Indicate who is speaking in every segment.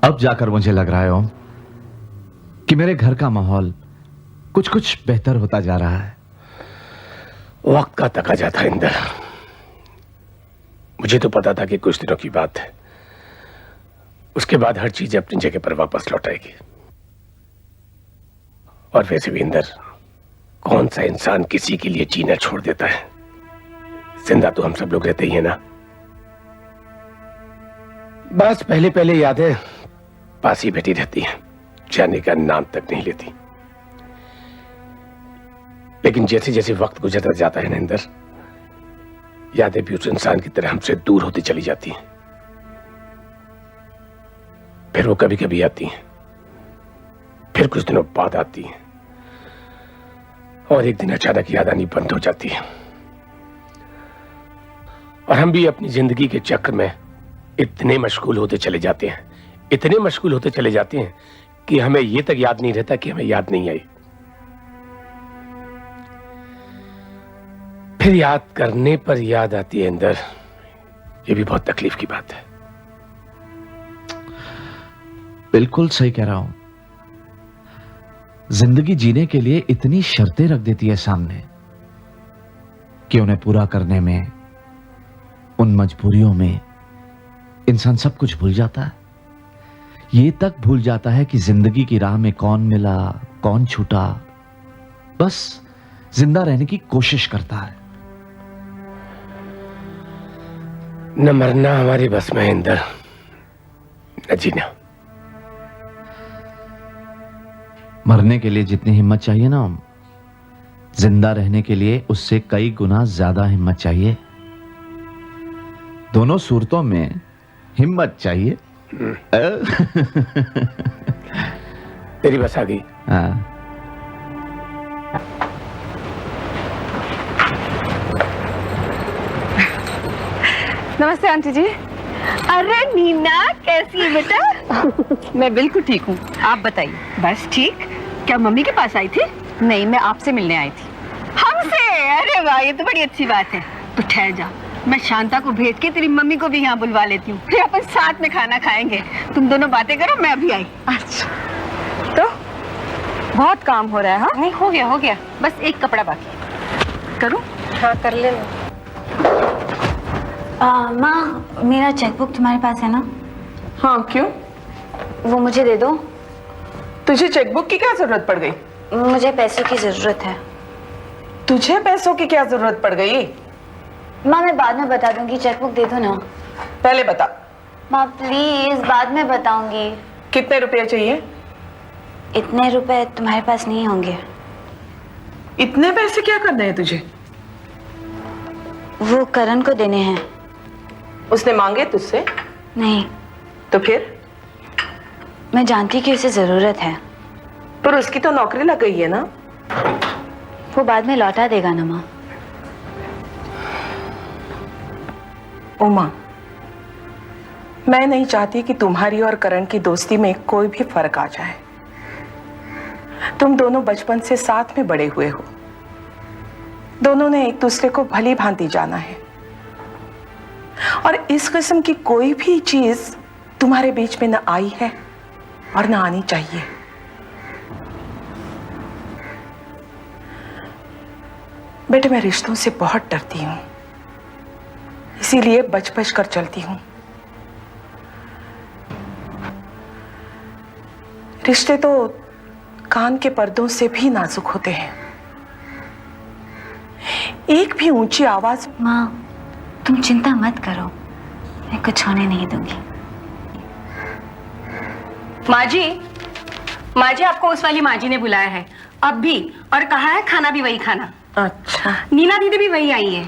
Speaker 1: अब जाकर मुझे लग रहा है ओम कि मेरे घर का माहौल कुछ कुछ बेहतर होता जा रहा है।
Speaker 2: वक्त का तकाजा था इंदर। मुझे तो पता था कि कुछ दिनों की बात है, उसके बाद हर चीज अपनी जगह पर वापस लौट आएगी। और वैसे भी इंदर, कौन सा इंसान किसी के लिए जीना छोड़ देता है? जिंदा तो हम सब लोग रहते ही हैं ना। बस पहले पहले यादें पास ही बैठी रहती हैं, जाने का नाम तक नहीं लेती। लेकिन जैसे जैसे वक्त गुजरता जाता है ना इंदर, यादें भी उस इंसान की तरह हमसे दूर होती चली जाती हैं। फिर वो कभी कभी आती हैं, फिर कुछ दिनों बाद आती हैं, और एक दिन अचानक याद आनी बंद हो जाती है। और हम भी अपनी जिंदगी के चक्र में इतने मशगूल होते चले जाते हैं, इतने मशगूल होते चले जाते हैं कि हमें ये तक याद नहीं रहता कि हमें याद नहीं आई। फिर याद करने पर याद आती है इंदर। ये भी बहुत तकलीफ की बात है।
Speaker 1: बिल्कुल सही कह रहा हूं। जिंदगी जीने के लिए इतनी शर्तें रख देती है सामने कि उन्हें पूरा करने में, उन मजबूरियों में इंसान सब कुछ भूल जाता है। ये तक भूल जाता है कि जिंदगी की राह में कौन मिला, कौन छूटा, बस जिंदा रहने की कोशिश करता है।
Speaker 2: न मरना हमारी बस में है इंदर, न जीना।
Speaker 1: मरने के लिए जितनी हिम्मत चाहिए ना, जिंदा रहने के लिए उससे कई गुना ज्यादा हिम्मत चाहिए। दोनों सूरतों में हिम्मत चाहिए।
Speaker 2: तेरी बस आ गई।
Speaker 1: हाँ।
Speaker 3: नमस्ते आंटी जी।
Speaker 4: अरे नीना, कैसी है बेटा?
Speaker 3: मैं बिल्कुल ठीक हूँ, आप बताइए।
Speaker 4: बस ठीक। क्या मम्मी के पास आई थी?
Speaker 3: नहीं, मैं आपसे मिलने आई थी।
Speaker 4: हमसे? अरे वाह, ये तो बड़ी अच्छी बात है। तो ठहर जा, मैं शांता को भेज के तेरी मम्मी को भी यहाँ बुलवा लेती हूँ, फिर अपन साथ में खाना खाएंगे। तुम दोनों बातें करो, मैं अभी आई।
Speaker 3: अच्छा, तो बहुत काम हो रहा है? हाँ,
Speaker 4: नहीं, हो गया, बस एक कपड़ा बाकी। करूँ?
Speaker 3: हाँ, कर ले।
Speaker 5: माँ, मेरा चेकबुक तुम्हारे पास है ना?
Speaker 3: हाँ, क्यों?
Speaker 5: वो मुझे दे दो।
Speaker 3: तुझे चेकबुक की क्या जरूरत पड़ गई?
Speaker 5: मुझे पैसों की जरूरत है।
Speaker 3: तुझे पैसों की क्या जरूरत पड़ गई?
Speaker 5: माँ, मैं बाद में बता दूंगी, चेकबुक दे दो ना।
Speaker 3: पहले बता।
Speaker 5: माँ प्लीज, बाद में बताऊंगी।
Speaker 3: कितने रुपए चाहिए?
Speaker 5: इतने रुपए तुम्हारे पास नहीं होंगे।
Speaker 3: इतने पैसे क्या करने हैं तुझे?
Speaker 5: वो करण को देने हैं।
Speaker 3: उसने मांगे तुझसे?
Speaker 5: नहीं।
Speaker 3: तो फिर?
Speaker 5: मैं जानती कि उसे जरूरत है।
Speaker 3: पर उसकी तो नौकरी लग गई है ना।
Speaker 5: वो बाद में लौटा देगा ना माँ।
Speaker 3: उमा, मैं नहीं चाहती कि तुम्हारी और करण की दोस्ती में कोई भी फर्क आ जाए। तुम दोनों बचपन से साथ में बड़े हुए हो, दोनों ने एक दूसरे को भली भांति जाना है, और इस किस्म की कोई भी चीज तुम्हारे बीच में न आई है और न आनी चाहिए। बेटे, मैं रिश्तों से बहुत डरती हूं, इसीलिए बच बच कर चलती हूं। रिश्ते तो कान के पर्दों से भी नाजुक होते हैं। एक भी ऊंची आवाज।
Speaker 5: माँ, तुम चिंता मत करो, मैं कुछ होने नहीं दूंगी।
Speaker 4: माँ जी, आपको उस वाली माँ जी ने बुलाया है अब भी, और कहा है खाना भी वही खाना।
Speaker 3: अच्छा,
Speaker 4: नीना दीदी भी वही आई है।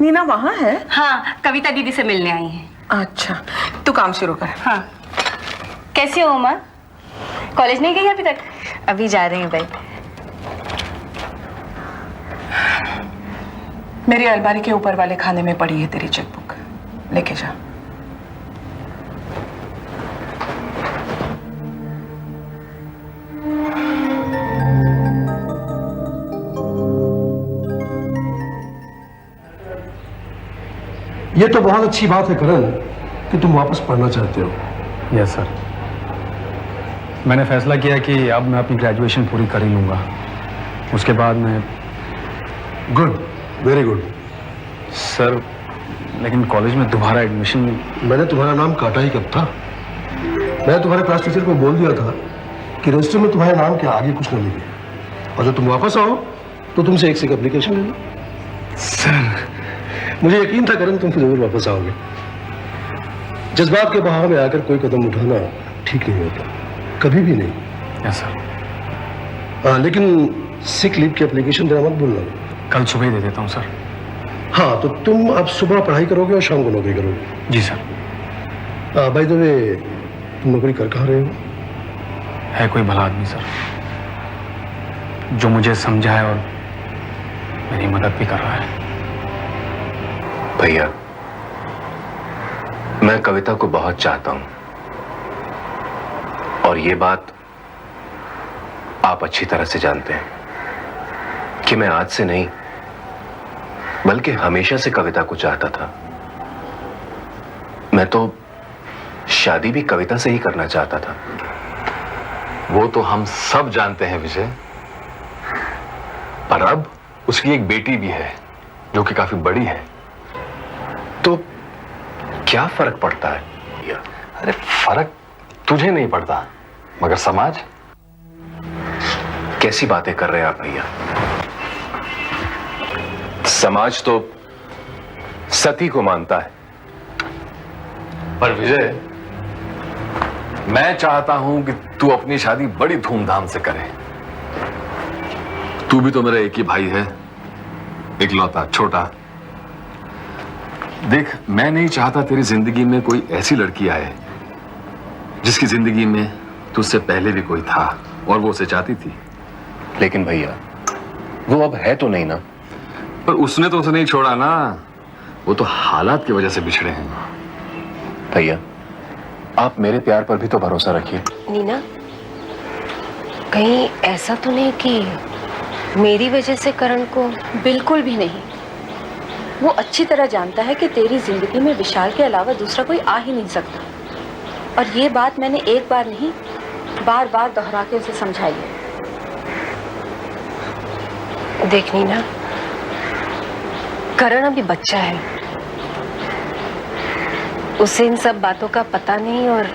Speaker 3: नीना वहां है?
Speaker 4: हाँ, कविता दीदी से मिलने आई है।
Speaker 3: अच्छा, तू काम शुरू कर।
Speaker 4: हाँ। कैसी हो उमा? कॉलेज नहीं गई अभी तक?
Speaker 5: अभी जा रही हूँ भाई।
Speaker 3: मेरी अलमारी के ऊपर वाले खाने में पड़ी है तेरी चेकबुक, लेके जा।
Speaker 6: ये तो बहुत अच्छी बात है करण कि तुम वापस पढ़ना चाहते हो।
Speaker 2: Yes sir.
Speaker 6: मैंने फैसला किया कि अब मैं अपनी ग्रेजुएशन पूरी कर ही लूँगा, उसके बाद मैं।
Speaker 7: Good, very good.
Speaker 6: सर लेकिन कॉलेज में दोबारा एडमिशन।
Speaker 7: मैंने तुम्हारा नाम काटा ही कब था? मैं तुम्हारे क्लास टीचर को बोल दिया था कि रजिस्टर में तुम्हारे नाम के आगे कुछ न लिखे, और जब तुम वापस आओ तो तुमसे एक एप्लीकेशन ले लो।
Speaker 6: सर
Speaker 7: मुझे यकीन था करण तुम जरूर वापस आओगे। जज्बात के बहाव में आकर कोई कदम उठाना ठीक नहीं होता, कभी भी नहीं।
Speaker 6: Yes sir.
Speaker 7: हाँ, लेकिन सिक लीव की एप्लीकेशन देना मत भूलना।
Speaker 6: कल सुबह ही दे देता हूँ सर।
Speaker 7: हाँ, तो तुम अब सुबह पढ़ाई करोगे और शाम को नौकरी करोगे?
Speaker 6: जी सर।
Speaker 7: बाय द वे, तुम नौकरी कर कहाँ रहे हो?
Speaker 6: है कोई भला आदमी सर जो मुझे समझाए और मेरी मदद भी कर रहा है।
Speaker 8: भैया, मैं कविता को बहुत चाहता हूं, और ये बात आप अच्छी तरह से जानते हैं कि मैं आज से नहीं बल्कि हमेशा से कविता को चाहता था। मैं तो शादी भी कविता से ही करना चाहता था।
Speaker 9: वो तो हम सब जानते हैं विजय, पर अब उसकी एक बेटी भी है जो कि काफी बड़ी है।
Speaker 8: तो क्या फर्क पड़ता है?
Speaker 9: अरे फर्क तुझे नहीं पड़ता, मगर समाज।
Speaker 8: कैसी बातें कर रहे हैं आप भैया? समाज तो सती को मानता है।
Speaker 9: पर विजय, मैं चाहता हूं कि तू अपनी शादी बड़ी धूमधाम से करे। तू भी तो मेरा एक ही भाई है, इकलौता, छोटा। देख, मैं नहीं चाहता तेरी जिंदगी में कोई ऐसी लड़की आए जिसकी जिंदगी में तुझसे पहले भी कोई था और वो उसे चाहती थी।
Speaker 8: लेकिन भैया, वो अब है तो नहीं ना?
Speaker 9: पर उसने तो उसे नहीं छोड़ा ना, वो तो हालात की वजह से बिछड़े हैं।
Speaker 8: भैया, आप मेरे प्यार पर भी तो भरोसा रखिए।
Speaker 10: नीना, कहीं ऐसा तो नहीं कि मेरी वजह से करण को?
Speaker 11: बिल्कुल भी नहीं। वो अच्छी तरह जानता है कि तेरी जिंदगी में विशाल के अलावा दूसरा कोई आ ही नहीं सकता, और ये बात मैंने एक बार नहीं बार बार दोहरा के उसे समझाई है।
Speaker 10: देख नीना, करण अभी बच्चा है, उसे इन सब बातों का पता नहीं और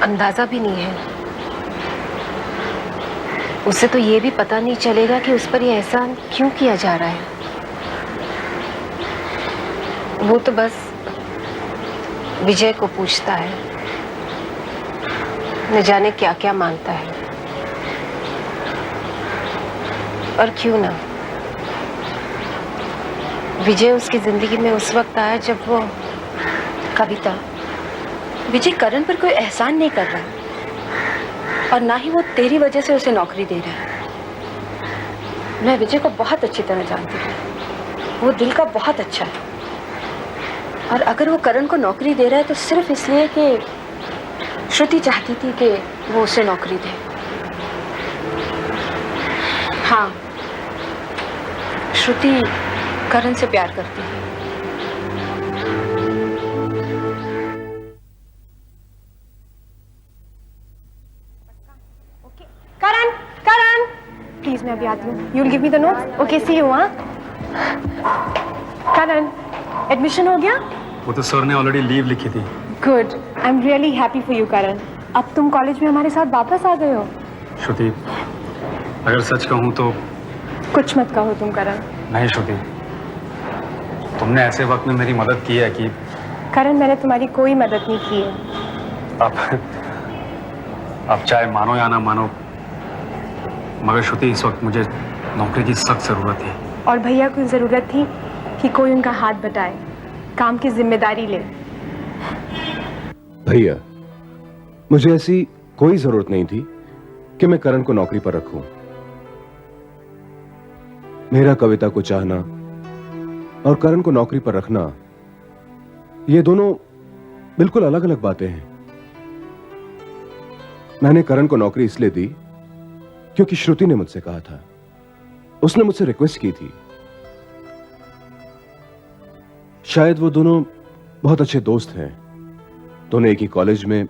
Speaker 10: अंदाजा भी नहीं है। उसे तो ये भी पता नहीं चलेगा कि उस पर ये एहसान क्यों किया जा रहा है। वो तो बस विजय को पूछता है, न जाने क्या क्या मांगता है। और क्यों ना, विजय उसकी जिंदगी में उस वक्त आया जब वो।
Speaker 11: कविता, विजय करण पर कोई एहसान नहीं कर रहा, और ना ही वो तेरी वजह से उसे नौकरी दे रहा है। मैं विजय को बहुत अच्छी तरह जानती हूँ, वो दिल का बहुत अच्छा है, और अगर वो करण को नौकरी दे रहा है तो सिर्फ इसलिए कि श्रुति चाहती थी कि वो उसे नौकरी दे। हाँ, श्रुति करण से प्यार करती है।
Speaker 4: करण, करण, प्लीज मैं अभी आती हूँ। You will give me the notes? Okay, see you. हाँ करण, एडमिशन हो गया?
Speaker 6: वो तो सर ने ऑलरेडी लीव लिखी थी।
Speaker 4: Good, I am really happy for you Karan. अब तुम कॉलेज में हमारे साथ वापस आ गए हो।
Speaker 6: श्रुति, अगर सच कहूँ तो।
Speaker 4: कुछ मत कहो तुम करण।
Speaker 6: नहीं श्रुति, तुमने ऐसे वक्त में मेरी मदद की है कि।
Speaker 4: करण, मैंने तुम्हारी कोई मदद नहीं की है।
Speaker 6: अब चाहे मानो या ना मानो, मगर श्रुति, इस वक्त मुझे नौकरी की सख्त जरूरत है।
Speaker 4: और भैया को जरूरत थी कि कोई उनका हाथ बटाए, काम की जिम्मेदारी ले।
Speaker 12: भैया, मुझे ऐसी कोई जरूरत नहीं थी कि मैं करण को नौकरी पर रखूं। मेरा कविता को चाहना और करण को नौकरी पर रखना, ये दोनों बिल्कुल अलग अलग बातें हैं। मैंने करण को नौकरी इसलिए दी क्योंकि श्रुति ने मुझसे कहा था, उसने मुझसे रिक्वेस्ट की थी। शायद वो दोनों बहुत अच्छे दोस्त हैं, दोनों एक ही कॉलेज में,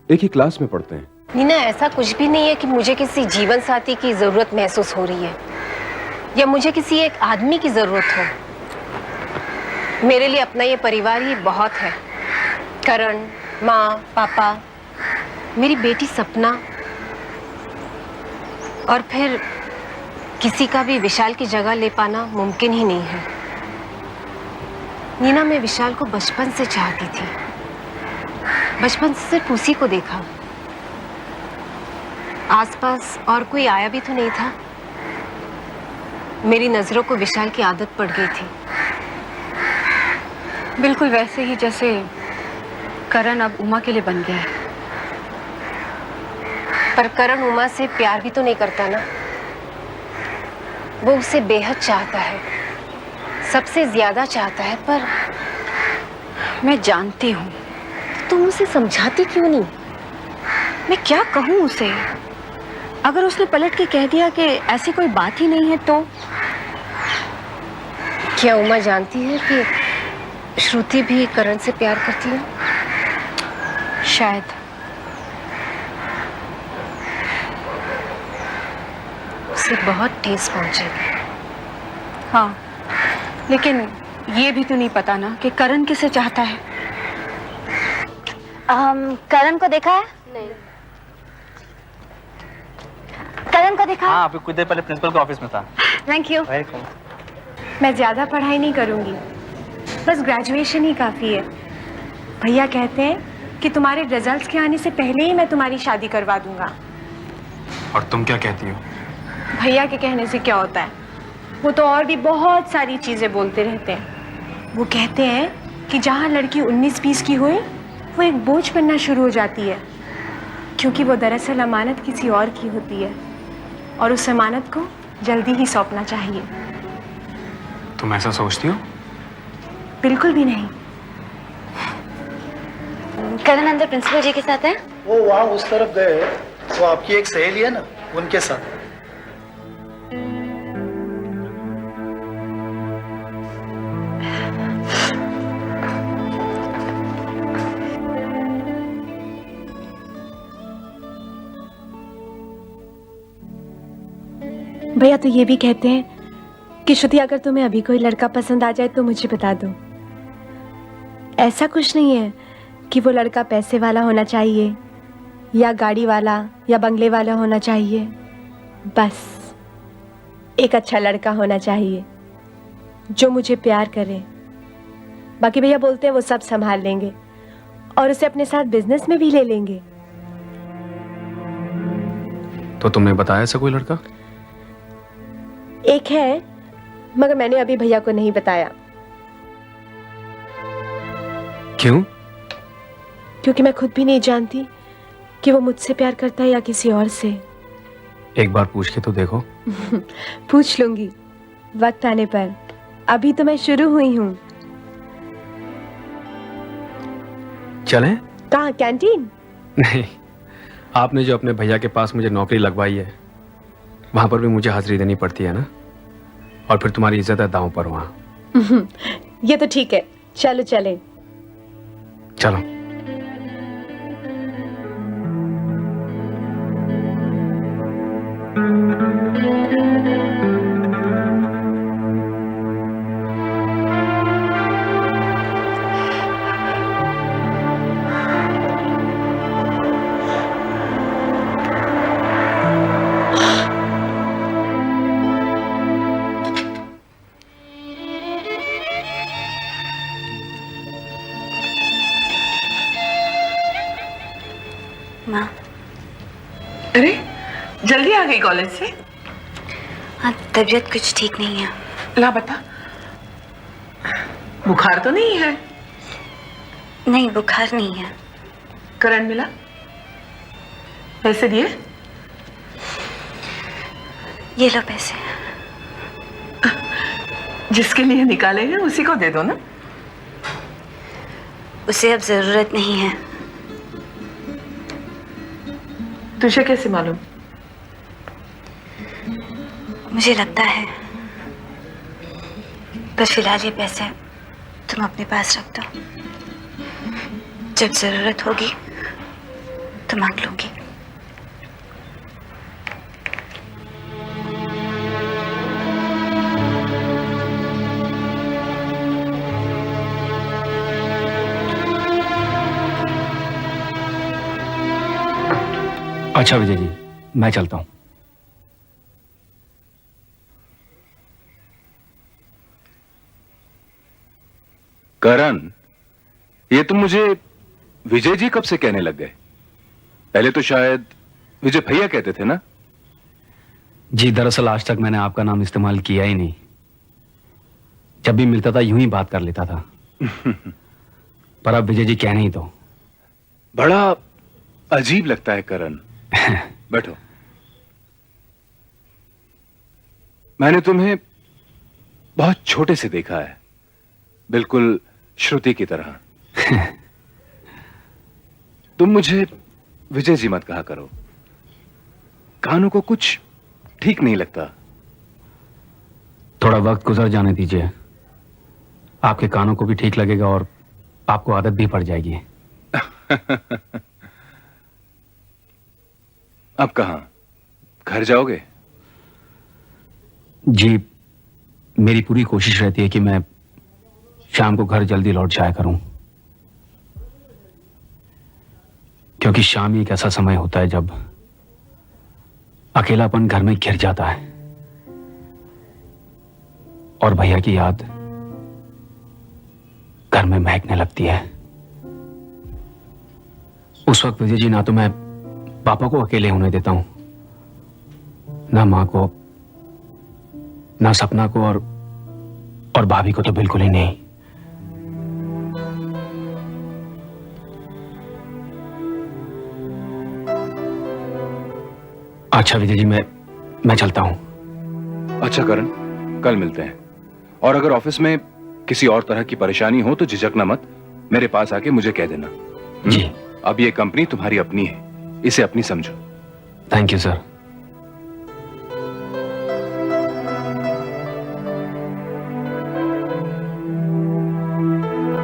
Speaker 12: एक ही क्लास में पढ़ते हैं।
Speaker 10: नीना, ऐसा कुछ भी नहीं है कि मुझे किसी जीवन साथी की जरूरत महसूस हो रही है या मुझे किसी एक आदमी की जरूरत हो। मेरे लिए अपना ये परिवार ही बहुत है। करण, माँ, पापा, मेरी बेटी सपना, और फिर किसी का भी विशाल की जगह ले पाना मुमकिन ही नहीं है। नीना, मैं विशाल को बचपन से चाहती थी, बचपन से सिर्फ उसी को देखा। आसपास और कोई आया भी तो नहीं था। मेरी नजरों को विशाल की आदत पड़ गई थी।
Speaker 11: बिल्कुल वैसे ही जैसे करण अब उमा के लिए बन गया है।
Speaker 10: पर करण उमा से प्यार भी तो नहीं करता ना। वो उसे बेहद चाहता है, सबसे ज्यादा चाहता है। पर
Speaker 11: मैं जानती हूँ।
Speaker 10: तुम उसे समझाती क्यों नहीं?
Speaker 11: मैं क्या कहूँ उसे? अगर उसने पलट के कह दिया कि ऐसी कोई बात ही नहीं है तो?
Speaker 10: क्या उमा जानती है कि श्रुति भी करण से प्यार करती है?
Speaker 11: शायद।
Speaker 10: उसे बहुत ठेस पहुंचेगी।
Speaker 11: हाँ, लेकिन ये भी तो नहीं पता ना कि करण किसे चाहता है।
Speaker 5: करण को देखा है? नहीं। करण को देखा?
Speaker 13: हाँ, अभी कुछ देर पहले प्रिंसिपल के ऑफिस में था।
Speaker 5: Thank you.
Speaker 13: वेलकम।
Speaker 14: मैं ज़्यादा पढ़ाई नहीं करूँगी, बस ग्रेजुएशन ही काफ़ी है। भैया कहते हैं कि तुम्हारे रिजल्ट्स के आने से पहले ही मैं तुम्हारी शादी करवा दूंगा।
Speaker 6: और तुम क्या कहती हो?
Speaker 14: भैया के कहने से क्या होता है, वो तो और भी बहुत सारी चीज़ें बोलते रहते हैं। वो कहते हैं कि जहाँ लड़की 19-20 की हुई वो एक बोझ बनना शुरू हो जाती है, क्योंकि वो दरअसल अमानत किसी और की होती है और उस अमानत को जल्दी ही सौंपना चाहिए।
Speaker 6: तुम ऐसा सोचती हो?
Speaker 14: बिल्कुल भी नहीं।
Speaker 5: करण अंदर प्रिंसिपल जी के साथ है?
Speaker 15: वो वहाँ उस तरफ गए, वो आपकी एक सहेली है ना, उनके साथ।
Speaker 14: भैया तो ये भी कहते हैं कि श्रुति, अगर तुम्हें अभी कोई लड़का पसंद आ जाए तो मुझे बता दो। ऐसा कुछ नहीं है कि वो लड़का पैसे वाला होना चाहिए या गाड़ी वाला या बंगले वाला होना चाहिए, बस एक अच्छा लड़का होना चाहिए जो मुझे प्यार करे। बाकी भैया बोलते हैं वो सब संभाल लेंगे और उसे अपने साथ बिजनेस में भी ले लेंगे।
Speaker 6: तो तुमने बताया ऐसा कोई लड़का?
Speaker 14: एक है, मगर मैंने अभी भैया को नहीं बताया।
Speaker 6: क्यों?
Speaker 14: क्योंकि मैं खुद भी नहीं जानती कि वो मुझसे प्यार करता है या किसी और से।
Speaker 6: एक बार पूछ के तो देखो।
Speaker 14: पूछ लूंगी वक्त आने पर, अभी तो मैं शुरू हुई हूँ।
Speaker 6: चलें?
Speaker 14: कहाँ, कैंटीन?
Speaker 6: नहीं, आपने जो अपने भैया के पास मुझे नौकरी लगवाई है वहां पर भी मुझे हाजिरी देनी पड़ती है ना, और फिर तुम्हारी इज्जत है दांव पर वहां।
Speaker 14: ये तो ठीक है, चलो चलें।
Speaker 6: चलो।
Speaker 5: माँ।
Speaker 3: अरे जल्दी आ गई कॉलेज से?
Speaker 5: हाँ, तबीयत कुछ ठीक नहीं है।
Speaker 3: ला बता, बुखार तो नहीं है?
Speaker 5: नहीं, बुखार नहीं है।
Speaker 3: करण मिला? पैसे दिए?
Speaker 5: ये लो पैसे।
Speaker 3: जिसके लिए निकाले हैं उसी को दे दो ना।
Speaker 5: उसे अब जरूरत नहीं है।
Speaker 3: तुझे कैसे मालूम?
Speaker 5: मुझे लगता है। पर फिलहाल ये पैसे तुम अपने पास रख दो, जब जरूरत होगी तो मांग लूंगी।
Speaker 6: अच्छा विजय जी, मैं चलता हूं।
Speaker 9: करण, ये तुम मुझे विजय जी कब से कहने लग गए? पहले तो शायद विजय भैया कहते थे ना?
Speaker 6: जी दरअसल आज तक मैंने आपका नाम इस्तेमाल किया ही नहीं। जब भी मिलता था यूं ही बात कर लेता था। पर अब विजय जी कहने ही तो।
Speaker 9: बड़ा अजीब लगता है करण। बैठो। मैंने तुम्हें बहुत छोटे से देखा है, बिल्कुल श्रुति की तरह। तुम मुझे विजय जी मत कहा करो, कानों को कुछ ठीक नहीं लगता।
Speaker 6: थोड़ा वक्त गुजर जाने दीजिए, आपके कानों को भी ठीक लगेगा और आपको आदत भी पड़ जाएगी।
Speaker 9: अब कहां, घर जाओगे?
Speaker 6: जी मेरी पूरी कोशिश रहती है कि मैं शाम को घर जल्दी लौट जाया करूं, क्योंकि शाम ही एक ऐसा समय होता है जब अकेलापन घर में घिर जाता है और भैया की याद घर में महकने लगती है। उस वक्त विजय जी ना तो मैं पापा को अकेले होने देता हूं, ना मां को, ना सपना को, और भाभी को तो बिल्कुल ही नहीं। अच्छा विजय जी, मैं चलता हूं।
Speaker 9: अच्छा करण, कल मिलते हैं। और अगर ऑफिस में किसी और तरह की परेशानी हो तो झिझकना मत, मेरे पास आके मुझे कह देना।
Speaker 6: जी।
Speaker 9: अब ये कंपनी तुम्हारी अपनी है, इसे अपनी समझो।
Speaker 6: Thank you sir.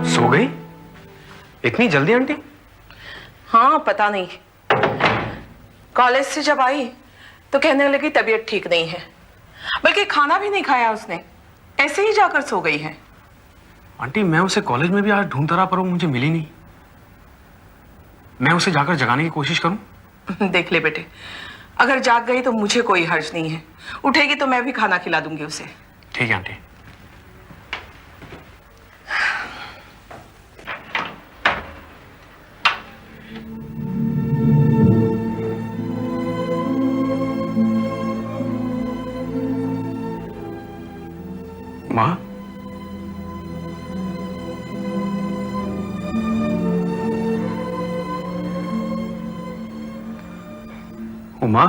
Speaker 13: सो गई इतनी जल्दी आंटी?
Speaker 3: हाँ, पता नहीं, कॉलेज से जब आई तो कहने लगी तबीयत ठीक नहीं है, बल्कि खाना भी नहीं खाया उसने, ऐसे ही जाकर सो गई है।
Speaker 6: आंटी मैं उसे कॉलेज में भी आज ढूंढता रहा पर वो मुझे मिली नहीं। मैं उसे जाकर जगाने की कोशिश करूं?
Speaker 3: देख ले बेटे, अगर जाग गई तो मुझे कोई हर्ज नहीं है, उठेगी तो मैं भी खाना खिला दूंगी उसे।
Speaker 6: ठीक है आंटी। माँ, उमा,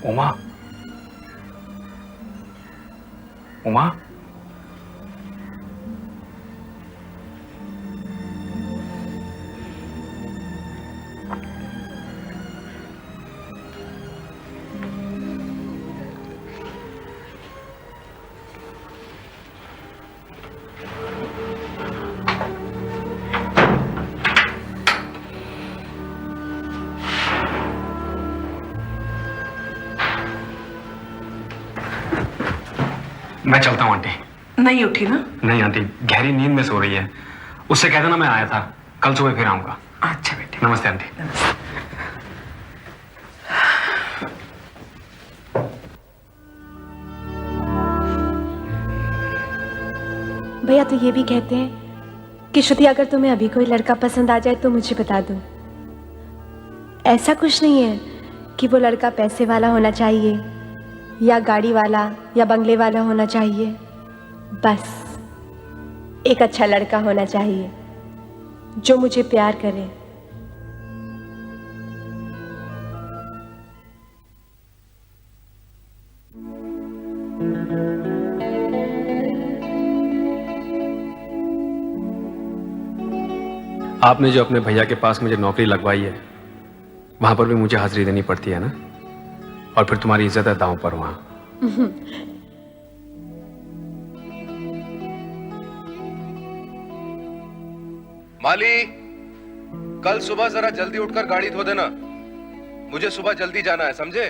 Speaker 6: उमा, उमा, मैं चलता हूं आंटी।
Speaker 3: नहीं उठी ना?
Speaker 6: नहीं आंटी, गहरी नींद में सो रही है, उससे कह देना मैं आया था, कल सुबह फिर आऊंगा।
Speaker 3: अच्छा बेटे।
Speaker 6: नमस्ते आंटी।
Speaker 3: नमस्ते।
Speaker 14: भैया तो ये भी कहते हैं कि श्रुति अगर तुम्हें अभी कोई लड़का पसंद आ जाए तो मुझे बता दो। ऐसा कुछ नहीं है कि वो लड़का पैसे वाला होना चाहिए या गाड़ी वाला या बंगले वाला होना चाहिए, बस एक अच्छा लड़का होना चाहिए जो मुझे प्यार करे।
Speaker 6: आपने जो अपने भैया के पास मुझे नौकरी लगवाई है वहां पर भी मुझे हाजिरी देनी पड़ती है ना, और फिर तुम्हारी इज्जत है दांव पर वहां।
Speaker 8: माली, कल सुबह जरा जल्दी उठकर गाड़ी धो देना, मुझे सुबह जल्दी जाना है, समझे?